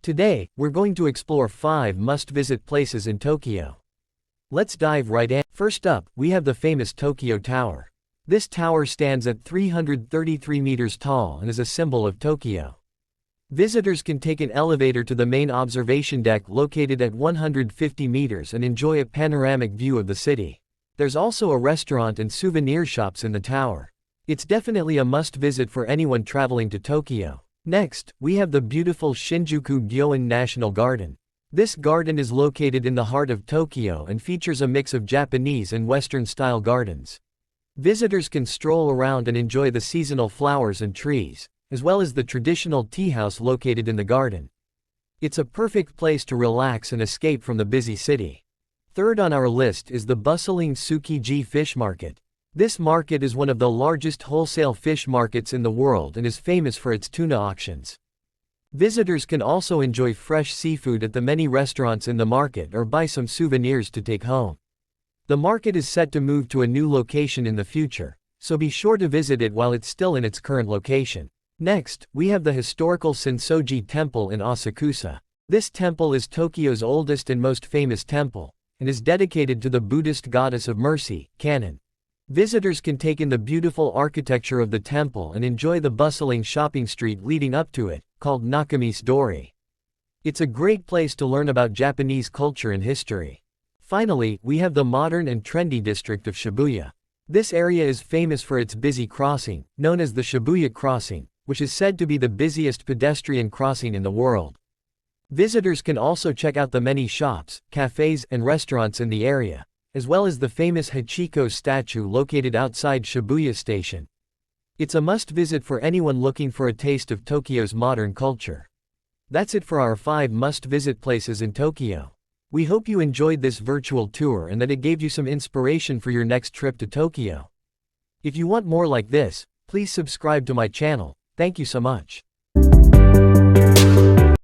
Today, we're going to explore 5 must-visit places in Tokyo. Let's dive right in. First up, we have the famous Tokyo Tower. This tower stands at 333 meters tall and is a symbol of Tokyo. Visitors can take an elevator to the main observation deck located at 150 meters and enjoy a panoramic view of the city. There's also a restaurant and souvenir shops in the tower. It's definitely a must-visit for anyone traveling to Tokyo. Next, we have the beautiful Shinjuku-gyoen National Garden. This garden is located in the heart of Tokyo and features a mix of Japanese and Western-style gardens. Visitors can stroll around and enjoy the seasonal flowers and trees, as well as the traditional tea house located in the garden. It's a perfect place to relax and escape from the busy city. Third on our list is the bustling Tsukiji Fish Market. This market is one of the largest wholesale fish markets in the world and is famous for its tuna auctions. Visitors can also enjoy fresh seafood at the many restaurants in the market or buy some souvenirs to take home. The market is set to move to a new location in the future, so be sure to visit it while it's still in its current location. Next, we have the historical Sensoji Temple in Asakusa. This temple is Tokyo's oldest and most famous temple, and is dedicated to the Buddhist goddess of mercy, Kannon. Visitors can take in the beautiful architecture of the temple and enjoy the bustling shopping street leading up to it, called Nakamisdori. It's a great place to learn about Japanese culture and history. Finally, we have the modern and trendy district of Shibuya. This area is famous for its busy crossing, known as the Shibuya Crossing, which is said to be the busiest pedestrian crossing in the world. Visitors can also check out the many shops, cafes, and restaurants in the area, as well as the famous Hachiko Statue located outside Shibuya Station. It's a must-visit for anyone looking for a taste of Tokyo's modern culture. That's it for our 5 must-visit places in Tokyo. We hope you enjoyed this virtual tour and that it gave you some inspiration for your next trip to Tokyo. If you want more like this, please subscribe to my channel. Thank you so much.